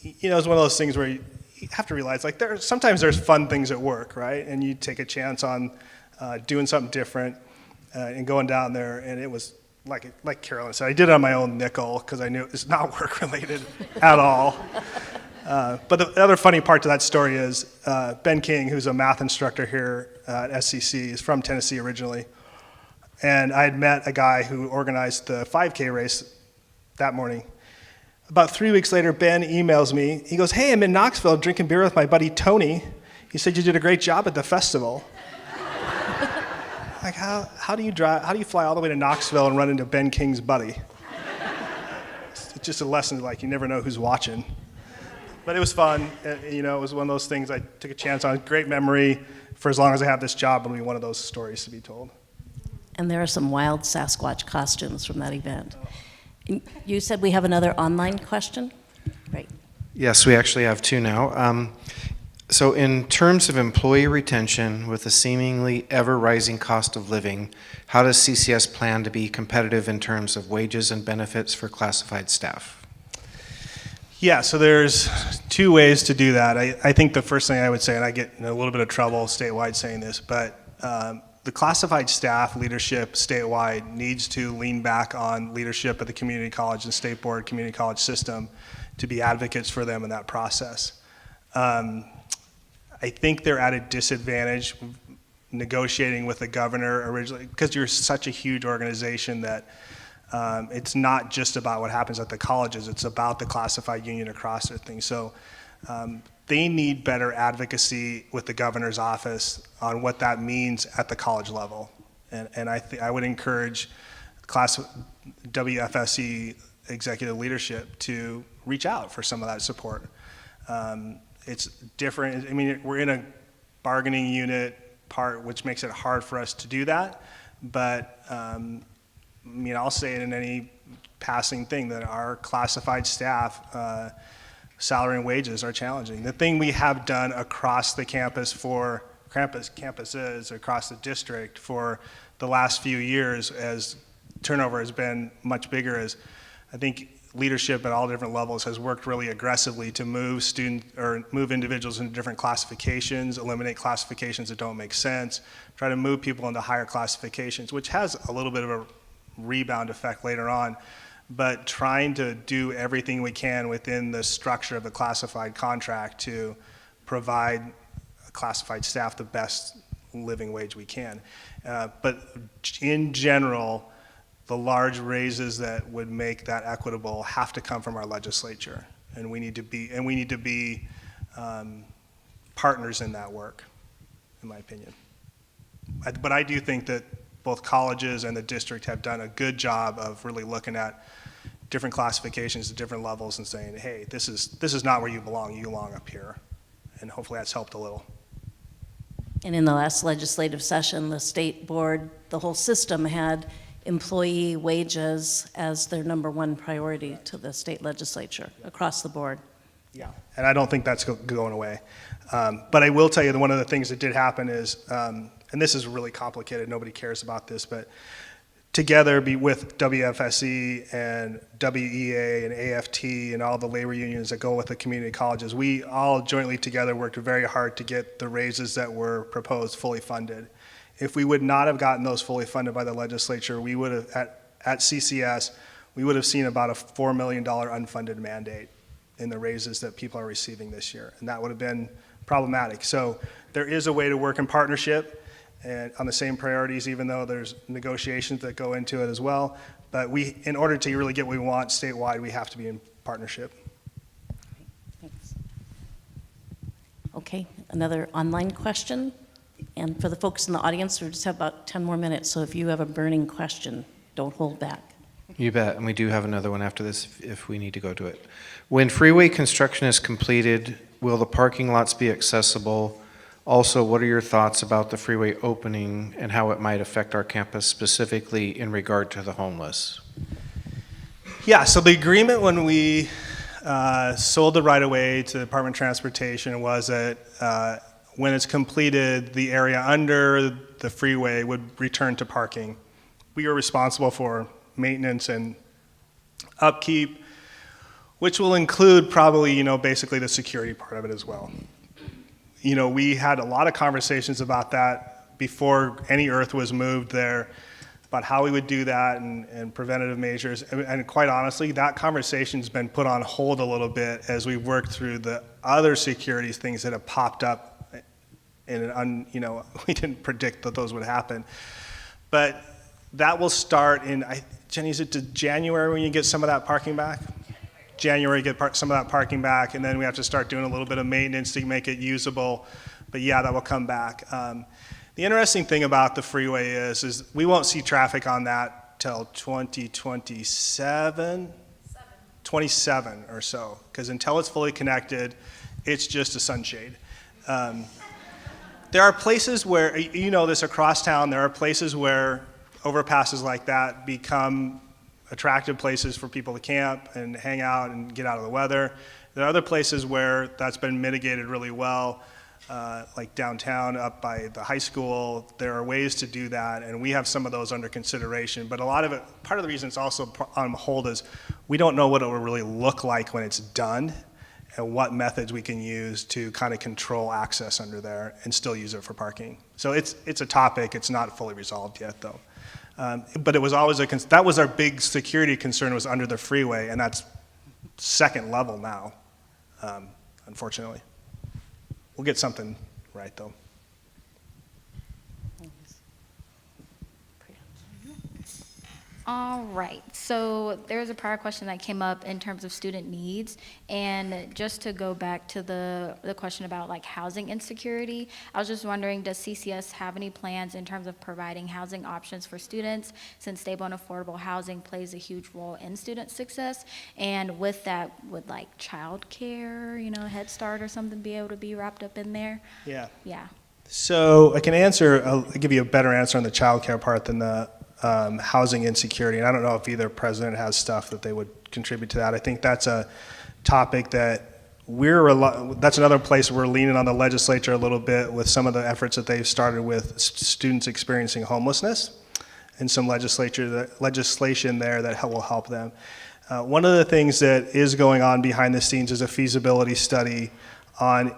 you know, it's one of those things where you have to realize, like, sometimes there's fun things at work, right? And you take a chance on doing something different and going down there. And it was like Carolyn said, I did it on my own nickel because I knew it was not work related at all. But the other funny part to that story is Ben King, who's a math instructor here at SCC, is from Tennessee originally. And I had met a guy who organized the 5K race that morning. About 3 weeks later, Ben emails me. He goes, "Hey, I'm in Knoxville drinking beer with my buddy Tony. He said you did a great job at the festival." Like, how do you fly all the way to Knoxville and run into Ben King's buddy? It's just a lesson, like, you never know who's watching. But it was fun. You know, it was one of those things I took a chance on. Great memory. For as long as I have this job, it'll be one of those stories to be told. And there are some wild Sasquatch costumes from that event. You said we have another online question? Right. Yes, we actually have two now. So in terms of employee retention with a seemingly ever-rising cost of living, how does CCS plan to be competitive in terms of wages and benefits for classified staff? Yeah, so there's two ways to do that. I think the first thing I would say, and I get in a little bit of trouble statewide saying this, but the classified staff leadership statewide needs to lean back on leadership at the community college and state board community college system to be advocates for them in that process. I think they're at a disadvantage negotiating with the governor originally because you're such a huge organization that it's not just about what happens at the colleges, it's about the classified union across the thing. So they need better advocacy with the governor's office on what that means at the college level. And I would encourage WFSE executive leadership to reach out for some of that support. It's different. I mean, we're in a bargaining unit part, which makes it hard for us to do that. But I mean, I'll say it in any passing thing that our classified staff salary and wages are challenging. The thing we have done across the campus for campuses across the district for the last few years, as turnover has been much bigger, is I think leadership at all different levels has worked really aggressively to move individuals into different classifications, eliminate classifications that don't make sense, try to move people into higher classifications, which has a little bit of a rebound effect later on, but trying to do everything we can within the structure of the classified contract to provide classified staff the best living wage we can. But in general, the large raises that would make that equitable have to come from our legislature, and we need to be partners in that work, in my opinion. But I do think that both colleges and the district have done a good job of really looking at different classifications at different levels and saying, hey, this is not where you belong up here. And hopefully that's helped a little. And in the last legislative session, the state board, the whole system had employee wages as their number one priority to the state legislature across the board. Yeah, and I don't think that's going away. But I will tell you that one of the things that did happen is, and this is really complicated, nobody cares about this, but together with WFSE and WEA and AFT and all the labor unions that go with the community colleges, we all jointly together worked very hard to get the raises that were proposed fully funded. If we would not have gotten those fully funded by the legislature, we would have, at CCS, we would have seen about a $4 million unfunded mandate in the raises that people are receiving this year, and that would have been problematic. So there is a way to work in partnership and on the same priorities, even though there's negotiations that go into it as well. But in order to really get what we want statewide, we have to be in partnership. Thanks. Okay, another online question. And for the folks in the audience, we just have about 10 more minutes, so if you have a burning question, don't hold back. You bet, and we do have another one after this if we need to go to it. When freeway construction is completed, will the parking lots be accessible? Also, what are your thoughts about the freeway opening and how it might affect our campus specifically in regard to the homeless? Yeah, so the agreement when we sold the right-of-way to the Department of Transportation was that when it's completed, the area under the freeway would return to parking. We are responsible for maintenance and upkeep, which will include probably, basically the security part of it as well. We had a lot of conversations about that before any earth was moved there, about how we would do that and preventative measures. And quite honestly, that conversation's been put on hold a little bit as we work through the other security things that have popped up. And we didn't predict that those would happen. But that will start in, Jenny, is it to January when you get some of that parking back? January, get some of that parking back, and then we have to start doing a little bit of maintenance to make it usable. But yeah, that will come back. The interesting thing about the freeway is we won't see traffic on that till 2027, 27 or so, because until it's fully connected, it's just a sunshade. There are places where, this across town, there are places where overpasses like that become attractive places for people to camp and hang out and get out of the weather. There are other places where that's been mitigated really well, like downtown up by the high school. There are ways to do that, and we have some of those under consideration. But a lot of it, part of the reason it's also on hold is we don't know what it will really look like when it's done and what methods we can use to kind of control access under there and still use it for parking. So it's a topic. It's not fully resolved yet, though. But it was always that was our big security concern, was under the freeway, and that's second level now, unfortunately. We'll get something right, though. All right, so there was a prior question that came up in terms of student needs, and just to go back to the question about like housing insecurity, I was just wondering, does CCS have any plans in terms of providing housing options for students, since stable and affordable housing plays a huge role in student success? And with that, would like childcare, Head Start or something be able to be wrapped up in there? Yeah. Yeah. So I can I'll give you a better answer on the childcare part than the housing insecurity. And I don't know if either president has stuff that they would contribute to that. I think that's a topic that that's another place we're leaning on the legislature a little bit with some of the efforts that they've started with students experiencing homelessness, and some legislation there that will help them. One of the things that is going on behind the scenes is a feasibility study on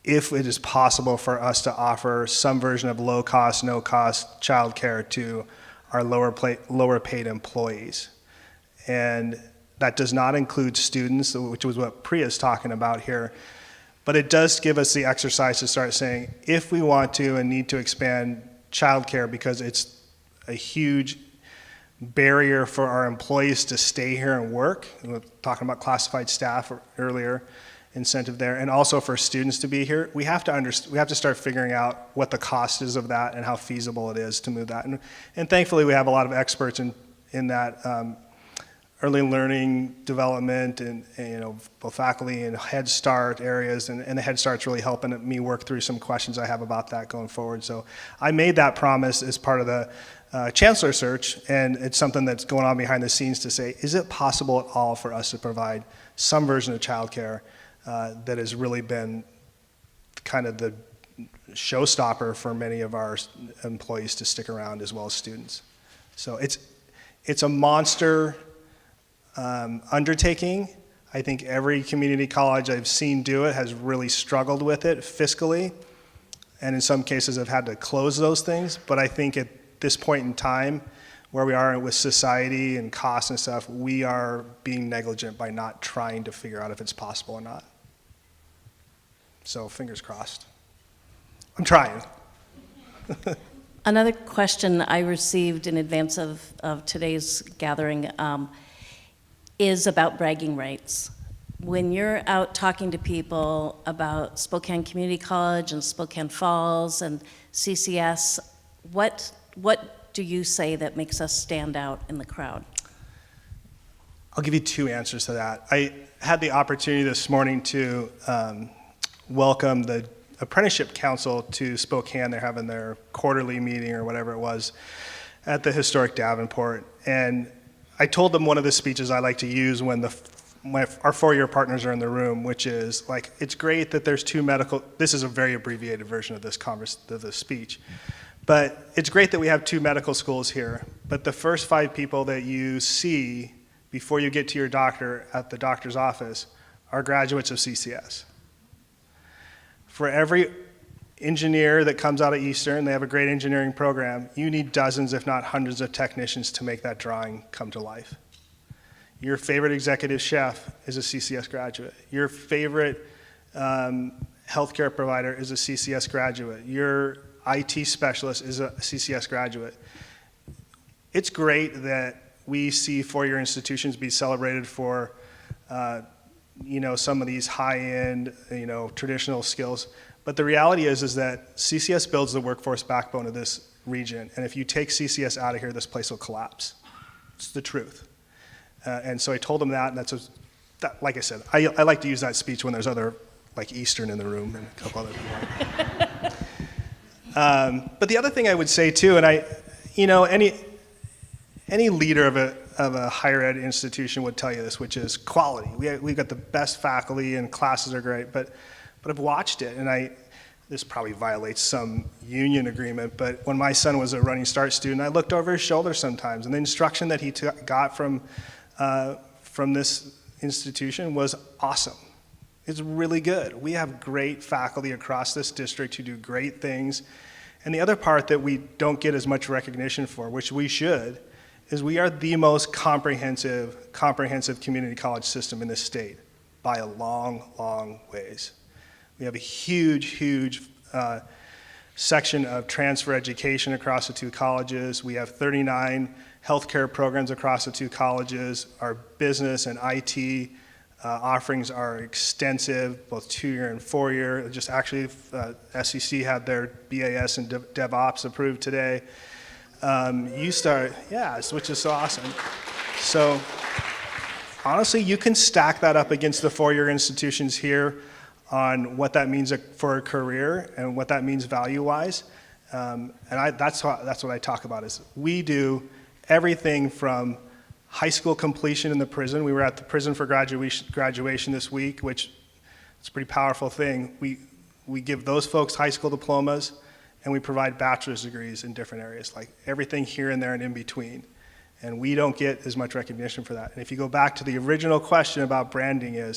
if it is possible for us to offer some version of low-cost, no-cost childcare to our lower paid employees. And that does not include students, which was what Priya is talking about here. But it does give us the exercise to start saying, if we want to and need to expand childcare because it's a huge barrier for our employees to stay here and work, we were talking about classified staff earlier, incentive there, and also for students to be here, we have to start figuring out what the cost is of that and how feasible it is to move that. And thankfully, we have a lot of experts in that early learning development and both faculty and Head Start areas, and the Head Start's really helping me work through some questions I have about that going forward. So I made that promise as part of the chancellor search, and it's something that's going on behind the scenes to say, is it possible at all for us to provide some version of childcare that has really been kind of the showstopper for many of our employees to stick around, as well as students. So it's a monster undertaking. I think every community college I've seen do it has really struggled with it fiscally, and in some cases have had to close those things. But I think at this point in time, where we are with society and costs and stuff, we are being negligent by not trying to figure out if it's possible or not. So fingers crossed. I'm trying. Another question I received in advance of today's gathering is about bragging rights. When you're out talking to people about Spokane Community College and Spokane Falls and CCS, what do you say that makes us stand out in the crowd? I'll give you two answers to that. I had the opportunity this morning to welcome the Apprenticeship Council to Spokane. They're having their quarterly meeting or whatever it was at the historic Davenport. And I told them one of the speeches I like to use when the our four-year partners are in the room, which is like, it's great that there's two medical, this is a very abbreviated version of this of this speech, but it's great that we have two medical schools here, but the first 5 people that you see before you get to your doctor at the doctor's office are graduates of CCS. For every engineer that comes out of Eastern, they have a great engineering program, you need dozens, if not hundreds of technicians to make that drawing come to life. Your favorite executive chef is a CCS graduate. Your favorite healthcare provider is a CCS graduate. Your IT specialist is a CCS graduate. It's great that we see four-year institutions be celebrated for some of these high-end, traditional skills. But the reality is that CCS builds the workforce backbone of this region. And if you take CCS out of here, this place will collapse. It's the truth. And so I told them that, and like I said, I like to use that speech when there's other, like Eastern in the room and a couple other people. But the other thing I would say too, and any leader of a higher ed institution would tell you this, which is quality. We've got the best faculty and classes are great, but I've watched it, and this probably violates some union agreement, but when my son was a Running Start student, I looked over his shoulder sometimes, and the instruction that he got from this institution was awesome. It's really good. We have great faculty across this district who do great things. And the other part that we don't get as much recognition for, which we should, is we are the most comprehensive community college system in this state by a long, long ways. We have a huge section of transfer education across the two colleges. We have 39 healthcare programs across the two colleges. Our business and IT offerings are extensive, both 2-year and 4-year. Just actually, SEC had their BAS and DevOps approved today. Which is so awesome. So honestly, you can stack that up against the 4-year institutions here on what that means for a career and what that means value-wise. That's what I talk about is we do everything from high school completion in the prison. We were at the prison for graduation this week, which is a pretty powerful thing. We give those folks high school diplomas, and we provide bachelor's degrees in different areas, like everything here and there and in between. And we don't get as much recognition for that. And if you go back to the original question about branding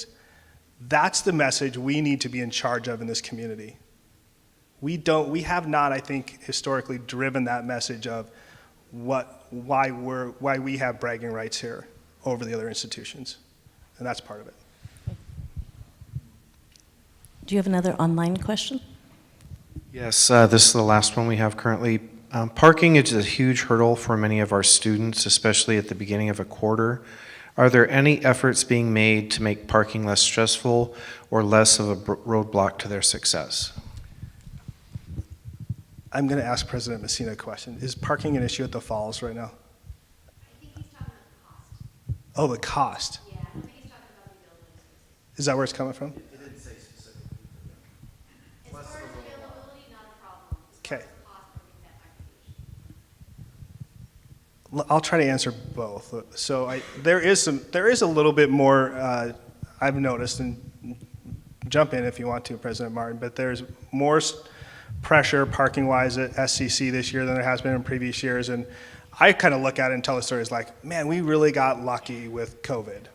that's the message we need to be in charge of in this community. We have not, I think, historically driven that message of why we have bragging rights here over the other institutions. And that's part of it. Do you have another online question? Yes, this is the last one we have currently. Parking is a huge hurdle for many of our students, especially at the beginning of a quarter. Are there any efforts being made to make parking less stressful or less of a roadblock to their success? I'm going to ask President Messina a question. Is parking an issue at the Falls right now? I think he's talking about the cost. Oh, the cost. Yeah, I think he's talking about the buildings. Is that where it's coming from? It didn't say specifically. As far as availability, not a problem. As far Okay. as the cost, I think that might be an issue. I'll try to answer both. So there is a little bit more I've noticed, and jump in if you want to, President Martin, but there's more pressure parking-wise at SCC this year than there has been in previous years. And I kind of look at it and tell the stories like, man, we really got lucky with COVID.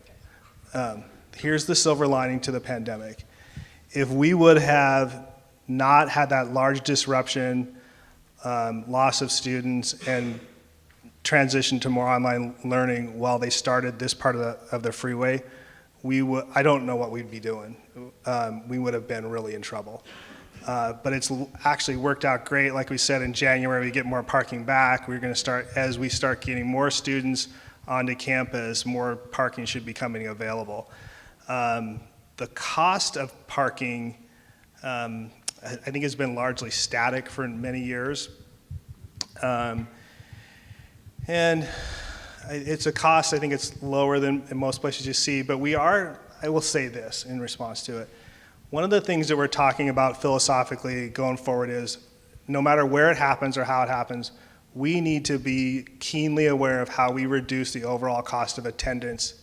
Here's the silver lining to the pandemic. If we would have not had that large disruption, loss of students, and transition to more online learning while they started this part of the freeway, I don't know what we'd be doing. We would have been really in trouble. But it's actually worked out great. Like we said, in January, we get more parking back. We're going to start, as we start getting more students onto campus, more parking should be coming available. The cost of parking, I think, has been largely static for many years. And it's a cost, I think it's lower than in most places you see, but I will say this in response to it. One of the things that we're talking about philosophically going forward is no matter where it happens or how it happens, we need to be keenly aware of how we reduce the overall cost of attendance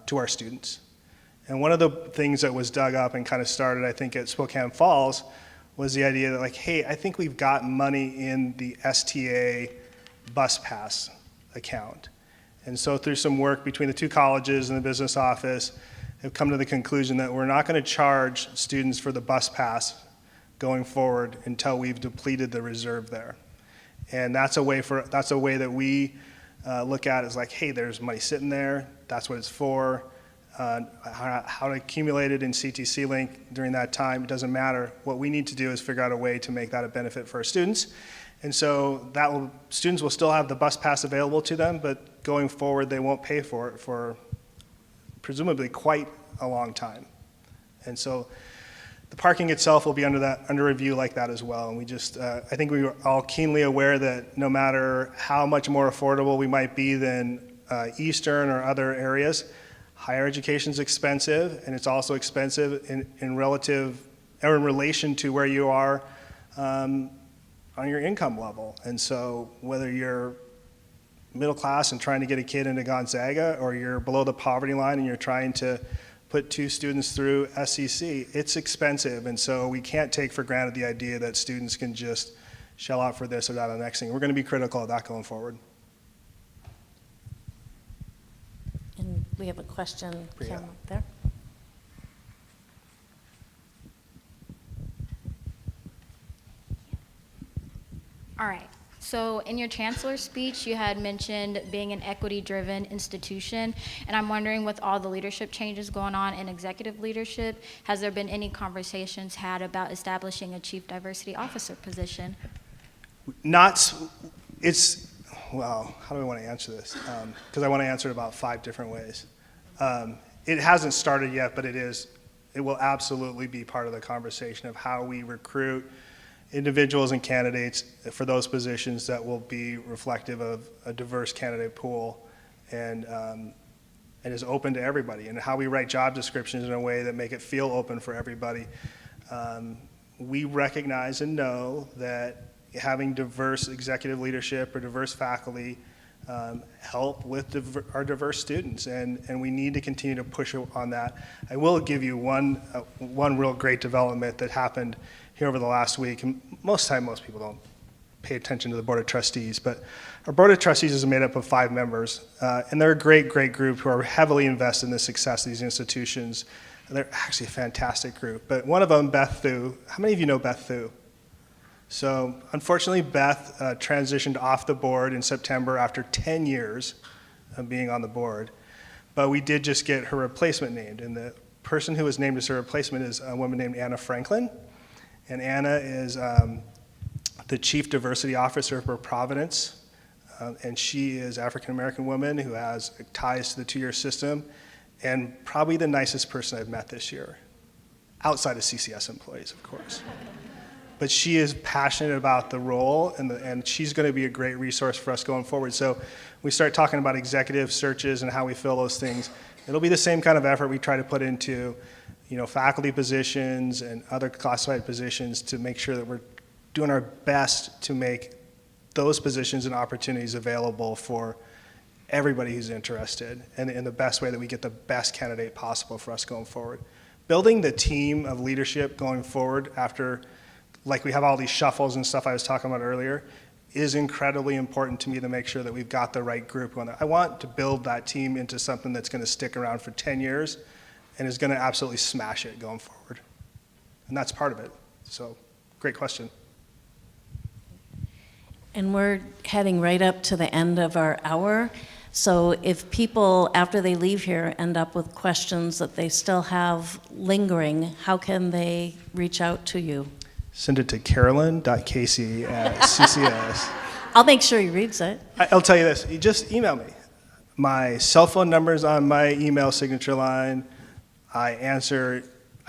to our students. And one of the things that was dug up and kind of started, I think, at Spokane Falls was the idea that, like, hey, I think we've got money in the STA bus pass account. And so through some work between the two colleges and the business office, have come to the conclusion that we're not going to charge students for the bus pass going forward until we've depleted the reserve there. And that's a way that we look at it as like, hey, there's money sitting there, that's what it's for. How to accumulate it in CTC Link during that time, it doesn't matter. What we need to do is figure out a way to make that a benefit for our students. And so students will still have the bus pass available to them, but going forward, they won't pay for it for presumably quite a long time. And so the parking itself will be under review like that as well. And we just, I think we were all keenly aware that no matter how much more affordable we might be than Eastern or other areas, higher education is expensive, and it's also expensive in relation to where you are on your income level. And so whether you're middle class and trying to get a kid into Gonzaga, or you're below the poverty line and you're trying to put 2 students through SEC, it's expensive. And so we can't take for granted the idea that students can just shell out for this or that or the next thing. We're going to be critical of that going forward. And we have a question, Priya. Kim, up there. All right. So in your chancellor's speech, you had mentioned being an equity-driven institution, and I'm wondering, with all the leadership changes going on in executive leadership, has there been any conversations had about establishing a chief diversity officer position? Well, how do I want to answer this? Because I want to answer it about 5 different ways. It hasn't started yet, but it will absolutely be part of the conversation of how we recruit individuals and candidates for those positions that will be reflective of a diverse candidate pool and is open to everybody, and how we write job descriptions in a way that make it feel open for everybody. We recognize and know that having diverse executive leadership or diverse faculty help with our diverse students, and we need to continue to push on that. I will give you one real great development that happened here over the last week. And most people don't pay attention to the Board of Trustees, but our Board of Trustees is made up of 5 members, and they're a great group who are heavily invested in the success of these institutions. And they're actually a fantastic group. But one of them, Beth Thu, how many of you know Beth Thu? So unfortunately, Beth transitioned off the board in September after 10 years of being on the board. But we did just get her replacement named, and the person who was named as her replacement is a woman named Anna Franklin. And Anna is the Chief Diversity Officer for Providence, and she is an African-American woman who has ties to the 2-year system, and probably the nicest person I've met this year, outside of CCS employees, of course. But she is passionate about the role, and she's going to be a great resource for us going forward. So we start talking about executive searches and how we fill those things. It'll be the same kind of effort we try to put into faculty positions and other classified positions to make sure that we're doing our best to make those positions and opportunities available for everybody who's interested, and in the best way that we get the best candidate possible for us going forward. Building the team of leadership going forward after, like we have all these shuffles and stuff I was talking about earlier, is incredibly important to me to make sure that we've got the right group going there. I want to build that team into something that's going to stick around for 10 years and is going to absolutely smash it going forward. And that's part of it. So, great question. And we're heading right up to the end of our hour. So if people, after they leave here, end up with questions that they still have lingering, how can they reach out to you? Send it to carolyn.casey@ccs. I'll make sure he reads it. I'll tell you this, you just email me. My cell phone number's on my email signature line. I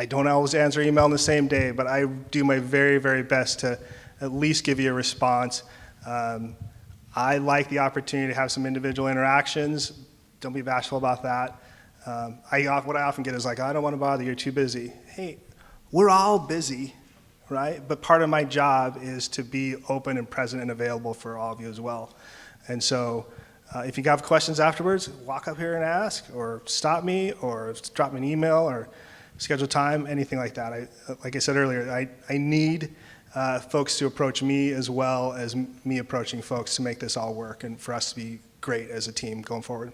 don't always answer email on the same day, but I do my very, very best to at least give you a response. I like the opportunity to have some individual interactions. Don't be bashful about that. What I often get is like, I don't want to bother you, you're too busy. Hey, we're all busy, right? But part of my job is to be open and present and available for all of you as well. And so If you have questions afterwards, walk up here and ask, or stop me, or drop me an email, or schedule time, anything like that. Like I said earlier, I need folks to approach me as well as me approaching folks to make this all work and for us to be great as a team going forward.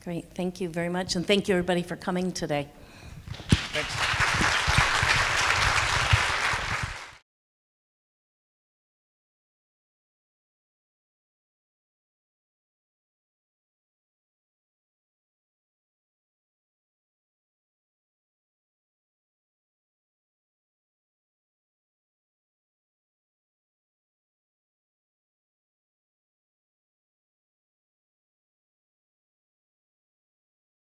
Great, thank you very much, and thank you everybody for coming today. Thanks.